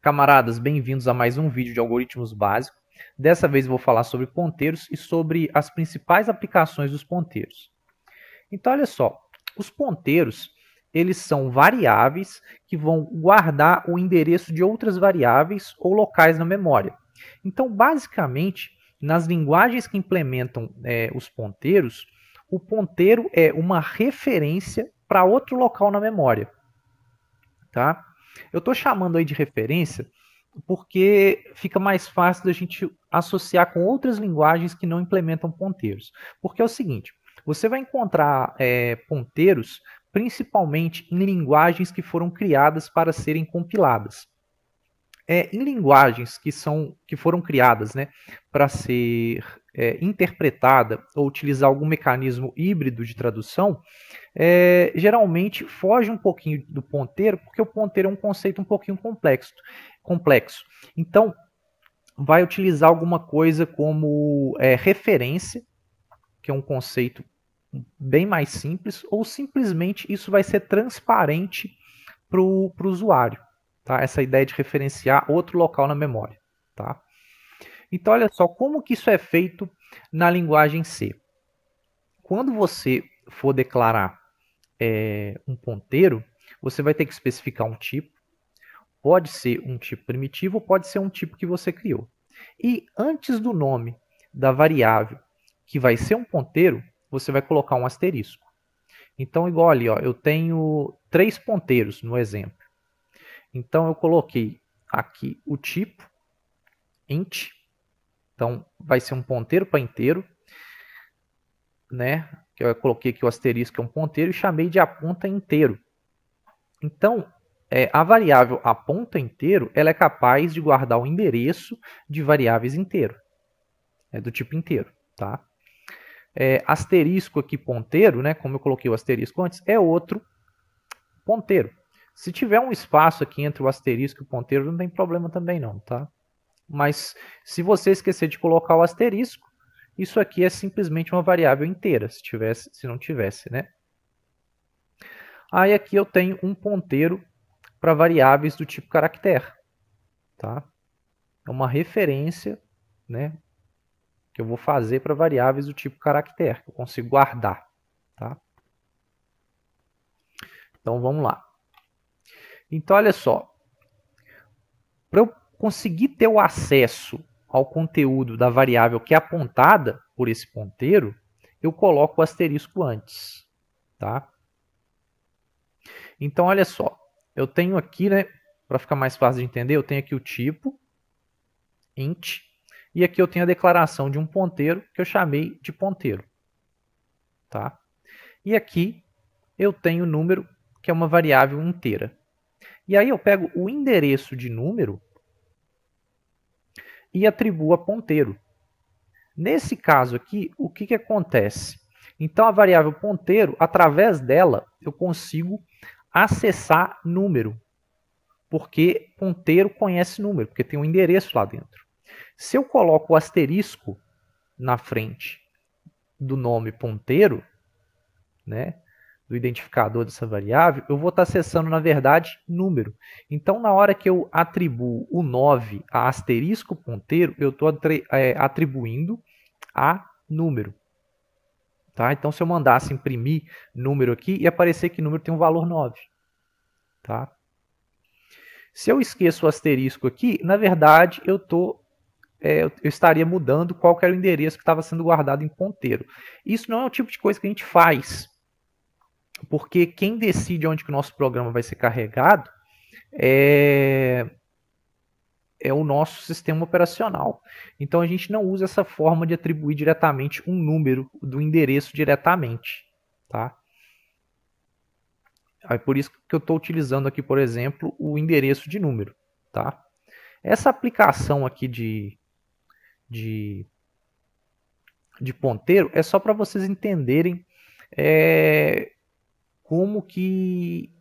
Camaradas, bem-vindos a mais um vídeo de algoritmos básicos. Dessa vez vou falar sobre ponteiros e sobre as principais aplicações dos ponteiros. Então, olha só, os ponteiros, eles são variáveis que vão guardar o endereço de outras variáveis ou locais na memória. Então, basicamente, nas linguagens que implementam os ponteiros, o ponteiro é uma referência para outro local na memória. Tá? Eu estou chamando aí de referência porque fica mais fácil da gente associar com outras linguagens que não implementam ponteiros. Porque é o seguinte, você vai encontrar ponteiros principalmente em linguagens que foram criadas para serem compiladas. Em linguagens que foram criadas, né, para ser interpretada ou utilizar algum mecanismo híbrido de tradução, geralmente foge um pouquinho do ponteiro, porque o ponteiro é um conceito um pouquinho complexo. Então, vai utilizar alguma coisa como referência, que é um conceito bem mais simples, ou simplesmente isso vai ser transparente para o usuário. Tá? Essa ideia de referenciar outro local na memória. Tá? Então, olha só como que isso é feito na linguagem C. Quando você for declarar um ponteiro, você vai ter que especificar um tipo. Pode ser um tipo primitivo ou pode ser um tipo que você criou. E antes do nome da variável que vai ser um ponteiro, você vai colocar um asterisco. Então, igual ali, ó, eu tenho 3 ponteiros no exemplo. Então, eu coloquei aqui o tipo, int. Então, vai ser um ponteiro para inteiro. Né? Eu coloquei aqui o asterisco, que é um ponteiro, e chamei de aponta inteiro. Então, a variável aponta inteiro, ela é capaz de guardar o endereço de variáveis inteiro, do tipo inteiro. Tá? Asterisco aqui, ponteiro, né, como eu coloquei o asterisco antes, é outro ponteiro. Se tiver um espaço aqui entre o asterisco e o ponteiro, não tem problema também não, tá? Mas se você esquecer de colocar o asterisco, isso aqui é simplesmente uma variável inteira, se não tivesse, né? Aí aqui eu tenho um ponteiro para variáveis do tipo caractere, tá? É uma referência, né, que eu vou fazer para variáveis do tipo caractere, que eu consigo guardar, tá? Então vamos lá. Então olha só, para eu conseguir ter o acesso ao conteúdo da variável que é apontada por esse ponteiro, eu coloco o asterisco antes, tá? Então olha só, eu tenho aqui, né, para ficar mais fácil de entender, eu tenho aqui o tipo int e aqui eu tenho a declaração de um ponteiro que eu chamei de ponteiro, tá? E aqui eu tenho o número, que é uma variável inteira. E aí eu pego o endereço de número e atribuo a ponteiro. Nesse caso aqui, o que acontece? Então, a variável ponteiro, através dela, eu consigo acessar número, porque ponteiro conhece número, porque tem um endereço lá dentro. Se eu coloco o asterisco na frente do nome ponteiro, né, do identificador dessa variável, eu vou estar acessando, na verdade, número. Então, na hora que eu atribuo o 9 a asterisco ponteiro, eu estou atribuindo a número. Tá? Então, se eu mandasse imprimir número aqui, ia aparecer que número tem um valor 9. Tá? Se eu esqueço o asterisco aqui, na verdade, eu estaria mudando qual era o endereço que estava sendo guardado em ponteiro. Isso não é o tipo de coisa que a gente faz, porque quem decide onde que o nosso programa vai ser carregado é o nosso sistema operacional. Então a gente não usa essa forma de atribuir diretamente um número do endereço diretamente. Tá? É por isso que eu estou utilizando aqui, por exemplo, o endereço de número. Tá? Essa aplicação aqui de ponteiro é só para vocês entenderem como que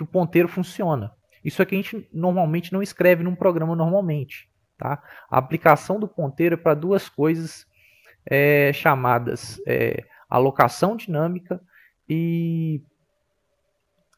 o ponteiro funciona. Isso aqui a gente normalmente não escreve num programa normalmente. Tá? A aplicação do ponteiro é para duas coisas chamadas alocação dinâmica e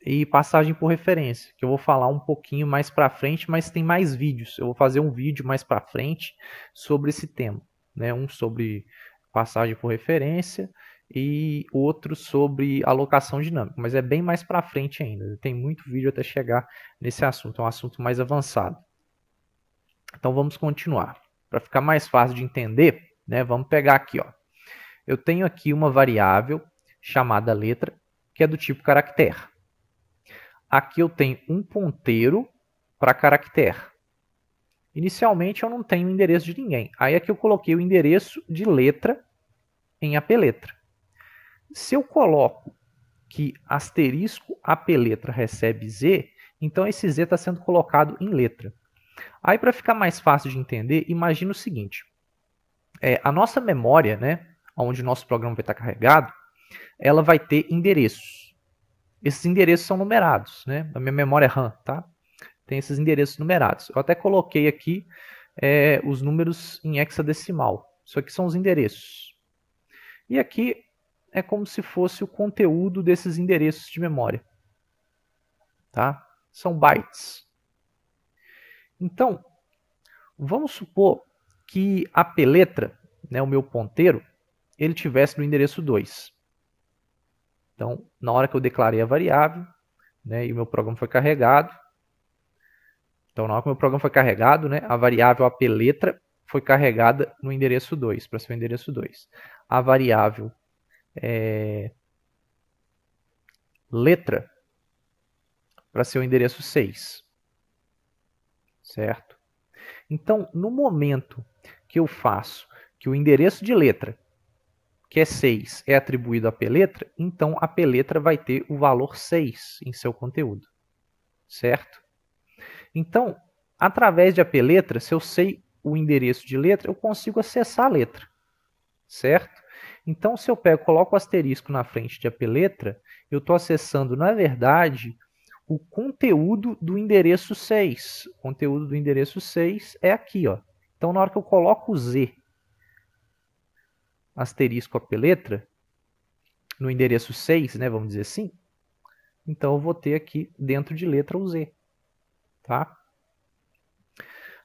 e passagem por referência, que eu vou falar um pouquinho mais para frente, mas tem mais vídeos. Eu vou fazer um vídeo mais para frente sobre esse tema, né? Um sobre passagem por referência e outro sobre alocação dinâmica, mas é bem mais para frente ainda. Tem muito vídeo até chegar nesse assunto, é um assunto mais avançado. Então vamos continuar. Para ficar mais fácil de entender, né? Vamos pegar aqui, ó. Eu tenho aqui uma variável chamada letra, que é do tipo caractere. Aqui eu tenho um ponteiro para caractere. Inicialmente eu não tenho endereço de ninguém. Aí aqui eu coloquei o endereço de letra em apletra. Se eu coloco que asterisco apletra recebe Z, então esse Z está sendo colocado em letra. Aí para ficar mais fácil de entender, imagina o seguinte. A nossa memória, né, onde o nosso programa vai estar carregado, ela vai ter endereços. Esses endereços são numerados, né? A minha memória RAM, tá? Tem esses endereços numerados. Eu até coloquei aqui os números em hexadecimal. Isso aqui são os endereços. E aqui é como se fosse o conteúdo desses endereços de memória. Tá? São bytes. Então, vamos supor que a peletra, né, o meu ponteiro, ele tivesse no endereço 2. Então, na hora que eu declarei a variável, né, e o meu programa foi carregado, então na hora que o meu programa foi carregado, né, a variável apletra foi carregada no endereço 2, para ser o endereço 2. A variável letra para ser o endereço 6. Certo? Então, no momento que eu faço que o endereço de letra, que é 6, é atribuído à peletra, então a peletra vai ter o valor 6 em seu conteúdo. Certo? Então, através de apletra, se eu sei o endereço de letra, eu consigo acessar a letra. Certo? Então, se eu coloco o asterisco na frente de apletra, eu estou acessando, na verdade, o conteúdo do endereço 6. O conteúdo do endereço 6 é aqui, ó. Então, na hora que eu coloco o Z, asterisco apletra, no endereço 6, né, vamos dizer assim, então eu vou ter aqui dentro de letra o Z. Tá?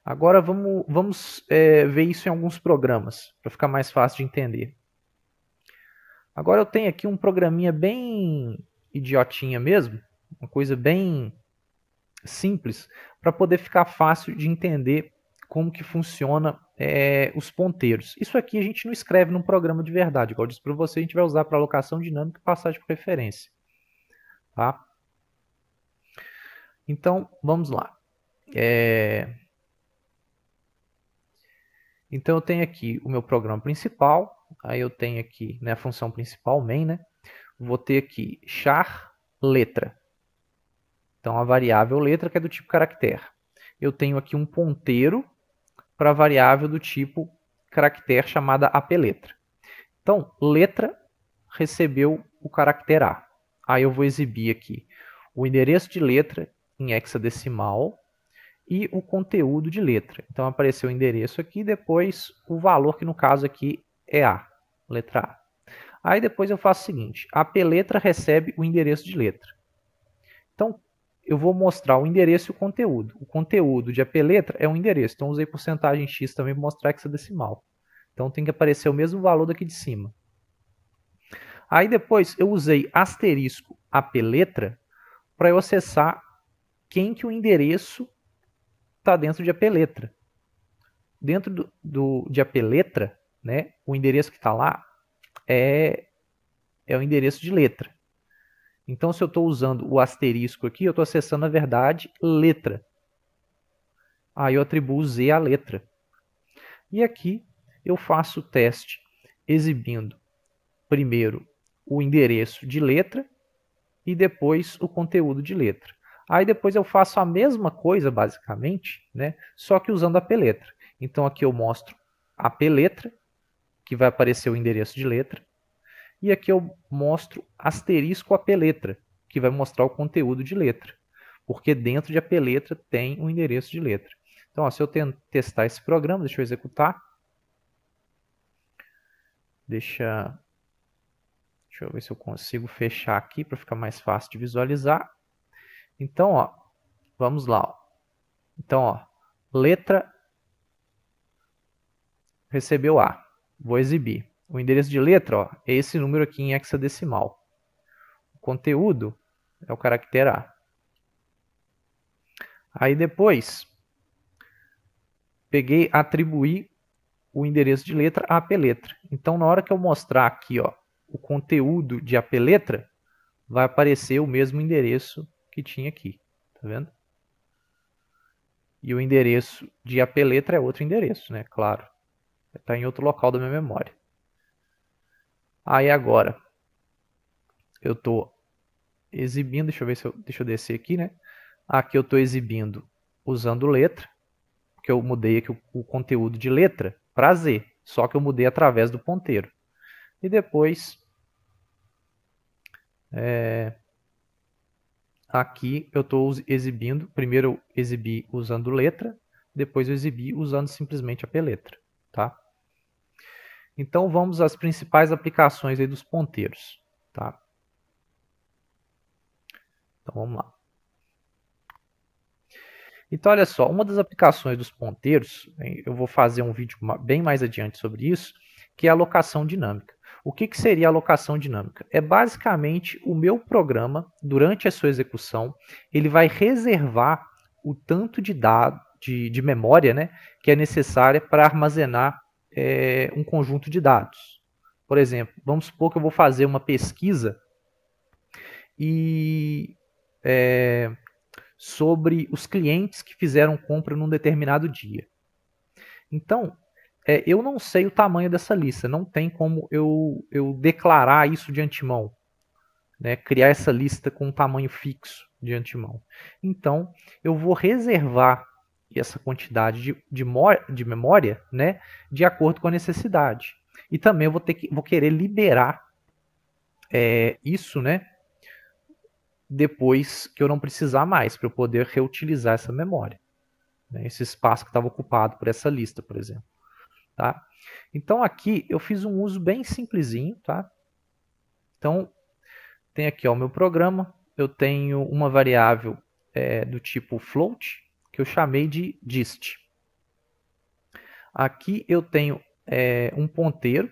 Agora vamos ver isso em alguns programas, para ficar mais fácil de entender. Agora eu tenho aqui um programinha bem idiotinha mesmo, uma coisa bem simples, para poder ficar fácil de entender como que funciona os ponteiros. Isso aqui a gente não escreve num programa de verdade, igual eu disse para você, a gente vai usar para alocação dinâmica e passagem por referência. Tá? Então, vamos lá. Então eu tenho aqui o meu programa principal, aí eu tenho aqui, né, a função principal, main, né? Vou ter aqui char letra. Então a variável letra que é do tipo caractere. Eu tenho aqui um ponteiro para a variável do tipo caractere chamada apletra. Então, letra recebeu o caractere A. Aí eu vou exibir aqui o endereço de letra em hexadecimal e o conteúdo de letra. Então apareceu o endereço aqui, depois o valor, que no caso aqui é A, letra A. Aí depois eu faço o seguinte, a apletra recebe o endereço de letra. Então eu vou mostrar o endereço e o conteúdo. O conteúdo de apletra é um endereço, então usei porcentagem x também para mostrar hexadecimal. Então tem que aparecer o mesmo valor daqui de cima. Aí depois eu usei asterisco apletra para eu acessar quem que o endereço está dentro de apletra. Dentro de apletra, né, o endereço que está lá é o endereço de letra. Então, se eu estou usando o asterisco aqui, eu estou acessando, na verdade, letra. Aí eu atribuo Z à letra. E aqui eu faço o teste exibindo primeiro o endereço de letra e depois o conteúdo de letra. Aí depois eu faço a mesma coisa, basicamente, né, só que usando a apletra. Então aqui eu mostro a apletra, que vai aparecer o endereço de letra, e aqui eu mostro asterisco apletra, que vai mostrar o conteúdo de letra, porque dentro de apletra tem um endereço de letra. Então, ó, se eu testar esse programa, deixa eu executar. Deixa eu ver se eu consigo fechar aqui para ficar mais fácil de visualizar. Então, ó, vamos lá. Ó. Então, ó, letra recebeu A. Vou exibir. O endereço de letra, ó, é esse número aqui em hexadecimal. O conteúdo é o caractere A. Aí depois, peguei, atribuí o endereço de letra a AP letra. Então, na hora que eu mostrar aqui, ó, o conteúdo de AP letra, vai aparecer o mesmo endereço que tinha aqui. Tá vendo? E o endereço de AP letra é outro endereço, né? Claro. Está em outro local da minha memória. Aí agora, eu estou exibindo, deixa eu ver se deixa eu descer aqui, né? Aqui eu estou exibindo usando letra, porque eu mudei aqui o conteúdo de letra para Z, só que eu mudei através do ponteiro. E depois, aqui eu estou exibindo, primeiro eu exibi usando letra, depois eu exibi usando simplesmente a letra, tá? Então vamos às principais aplicações aí dos ponteiros, tá? Então vamos lá. Então, olha só, uma das aplicações dos ponteiros, eu vou fazer um vídeo bem mais adiante sobre isso, que é a alocação dinâmica. O que seria a alocação dinâmica? É basicamente o meu programa, durante a sua execução, ele vai reservar o tanto de dado, de memória, né, que é necessária para armazenar um conjunto de dados. Por exemplo, vamos supor que eu vou fazer uma pesquisa e sobre os clientes que fizeram compra num determinado dia. Então, eu não sei o tamanho dessa lista, não tem como eu declarar isso de antemão, né? Criar essa lista com um tamanho fixo de antemão. Então, eu vou reservar essa quantidade de memória, né, de acordo com a necessidade. E também eu vou querer liberar isso, né, depois que eu não precisar mais, para eu poder reutilizar essa memória, né, esse espaço que estava ocupado por essa lista, por exemplo. Tá? Então aqui eu fiz um uso bem simplesinho. Tá? Então tem aqui o meu programa, eu tenho uma variável do tipo float, que eu chamei de dist. Aqui eu tenho um ponteiro,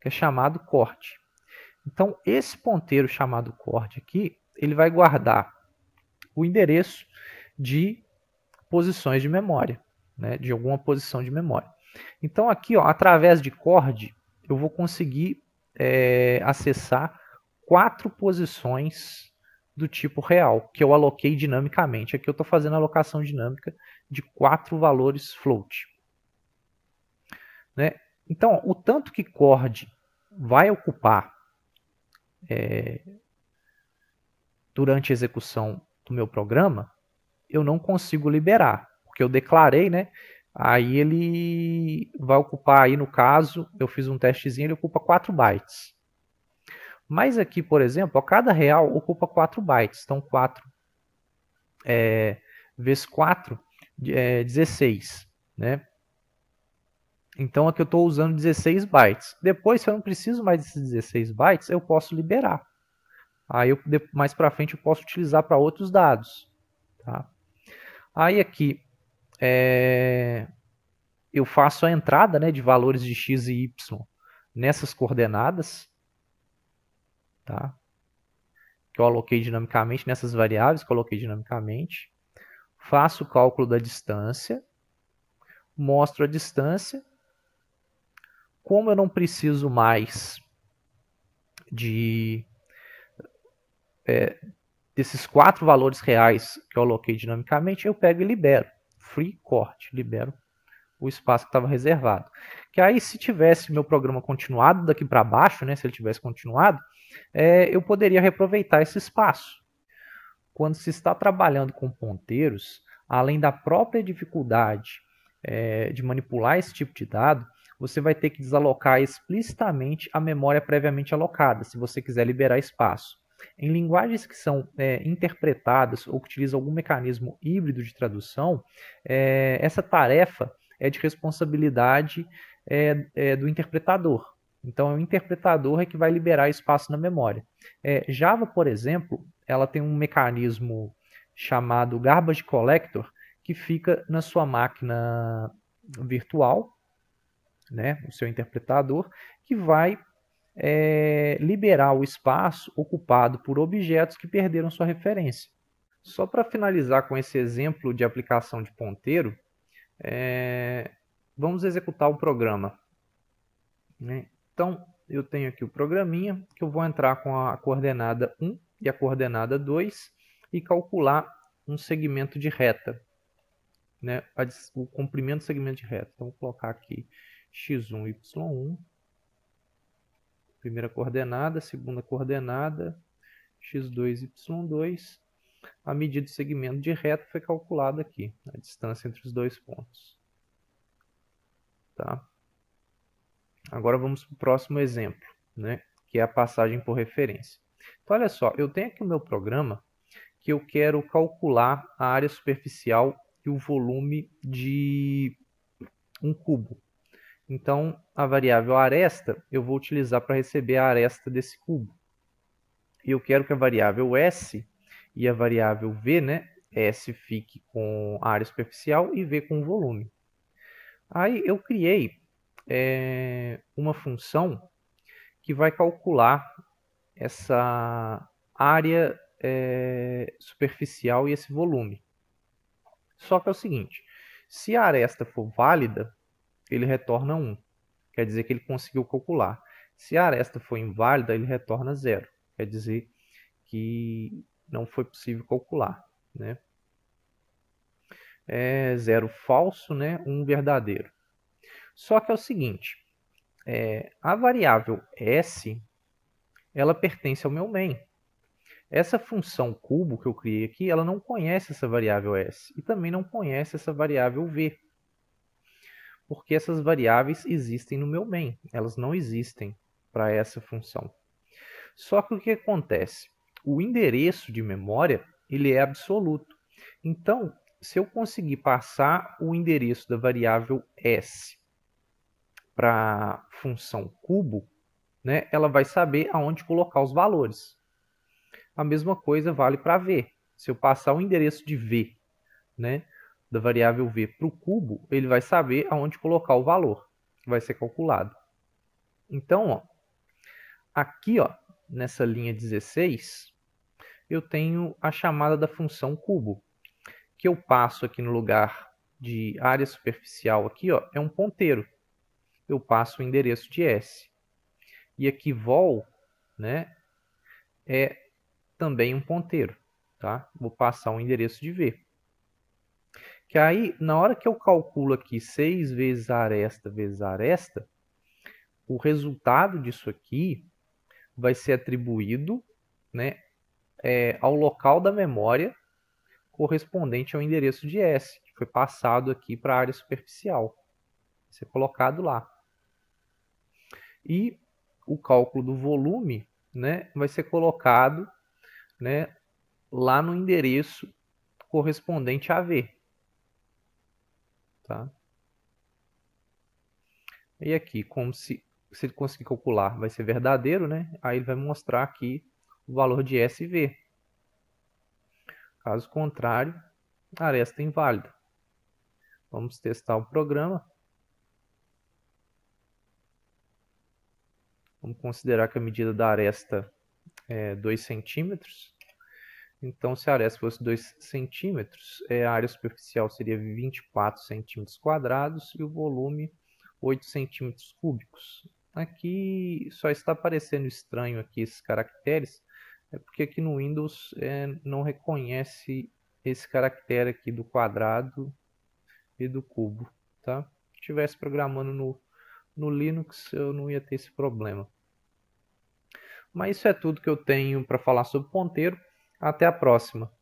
que é chamado corte. Então esse ponteiro chamado corte aqui, ele vai guardar o endereço de posições de memória, né, de alguma posição de memória. Então aqui, ó, através de cord, eu vou conseguir acessar 4 posições do tipo real, que eu aloquei dinamicamente. Aqui eu estou fazendo a alocação dinâmica de 4 valores float. Né? Então, ó, o tanto que cord vai ocupar durante a execução do meu programa, eu não consigo liberar, porque eu declarei, né? Aí ele vai ocupar, aí no caso, eu fiz um testezinho, ele ocupa 4 bytes. Mas aqui, por exemplo, a cada real ocupa 4 bytes. Então, 4 vezes 4 é 16. Né? Então, aqui eu estou usando 16 bytes. Depois, se eu não preciso mais desses 16 bytes, eu posso liberar. Aí, mais para frente, eu posso utilizar para outros dados. Tá? Aí, aqui, eu faço a entrada, né, de valores de x e y nessas coordenadas, tá? Que eu aloquei dinamicamente nessas variáveis, coloquei dinamicamente. Faço o cálculo da distância, mostro a distância. Como eu não preciso mais desses 4 valores reais que eu aloquei dinamicamente, eu pego e libero. Free corte, libero o espaço que estava reservado. Que aí, se tivesse meu programa continuado daqui para baixo, né, se ele tivesse continuado, eu poderia reaproveitar esse espaço. Quando se está trabalhando com ponteiros, além da própria dificuldade de manipular esse tipo de dado, você vai ter que desalocar explicitamente a memória previamente alocada, se você quiser liberar espaço. Em linguagens que são interpretadas ou que utilizam algum mecanismo híbrido de tradução, essa tarefa é de responsabilidade do interpretador. Então, o interpretador é que vai liberar espaço na memória. Java, por exemplo, ela tem um mecanismo chamado Garbage Collector, que fica na sua máquina virtual, né, o seu interpretador, que vai liberar o espaço ocupado por objetos que perderam sua referência. Só para finalizar com esse exemplo de aplicação de ponteiro, vamos executar o programa, né? Então, eu tenho aqui o programinha, que eu vou entrar com a coordenada 1 e a coordenada 2 e calcular um segmento de reta, né? O comprimento do segmento de reta. Então, vou colocar aqui x1, y1, primeira coordenada, segunda coordenada, x2, y2. A medida do segmento de reta foi calculada aqui, a distância entre os dois pontos. Tá? Agora vamos para o próximo exemplo, né, que é a passagem por referência. Então, olha só, eu tenho aqui o meu programa que eu quero calcular a área superficial e o volume de um cubo. Então, a variável aresta eu vou utilizar para receber a aresta desse cubo. E eu quero que a variável S e a variável V, né, S fique com a área superficial e V com o volume. Aí eu criei uma função que vai calcular essa área superficial e esse volume. Só que é o seguinte, se a aresta for válida, ele retorna 1. Quer dizer que ele conseguiu calcular. Se a aresta for inválida, ele retorna 0. Quer dizer que não foi possível calcular, né? 0 falso, né? 1 verdadeiro. Só que é o seguinte, a variável S, ela pertence ao meu main. Essa função cubo que eu criei aqui, ela não conhece essa variável S e também não conhece essa variável V. Porque essas variáveis existem no meu main, elas não existem para essa função. Só que o que acontece? O endereço de memória ele é absoluto. Então, se eu conseguir passar o endereço da variável S para a função cubo, né, ela vai saber aonde colocar os valores. A mesma coisa vale para V. Se eu passar o endereço de V, né, da variável V para o cubo, ele vai saber aonde colocar o valor que vai ser calculado. Então, ó, aqui, ó, nessa linha 16, eu tenho a chamada da função cubo, que eu passo aqui no lugar de área superficial, aqui, ó, é um ponteiro. Eu passo o endereço de S. E aqui vol, né, é também um ponteiro. Tá? Vou passar o endereço de V. Que aí, na hora que eu calculo aqui 6 vezes a aresta, o resultado disso aqui vai ser atribuído, né, ao local da memória correspondente ao endereço de S, que foi passado aqui para a área superficial. Vai ser colocado lá. E o cálculo do volume, né, vai ser colocado, né, lá no endereço correspondente a V. Tá? E aqui, como se ele conseguir calcular, vai ser verdadeiro, né? Aí ele vai mostrar aqui o valor de S e V. Caso contrário, a aresta é inválida. Vamos testar o programa. Vamos considerar que a medida da aresta é 2 centímetros. Então, se a aresta fosse 2 centímetros, a área superficial seria 24 centímetros quadrados e o volume 8 centímetros cúbicos. Aqui só está aparecendo estranho aqui esses caracteres, porque aqui no Windows não reconhece esse caractere aqui do quadrado e do cubo. Tá? Se estivesse programando no Linux, eu não ia ter esse problema. Mas isso é tudo que eu tenho para falar sobre ponteiro. Até a próxima.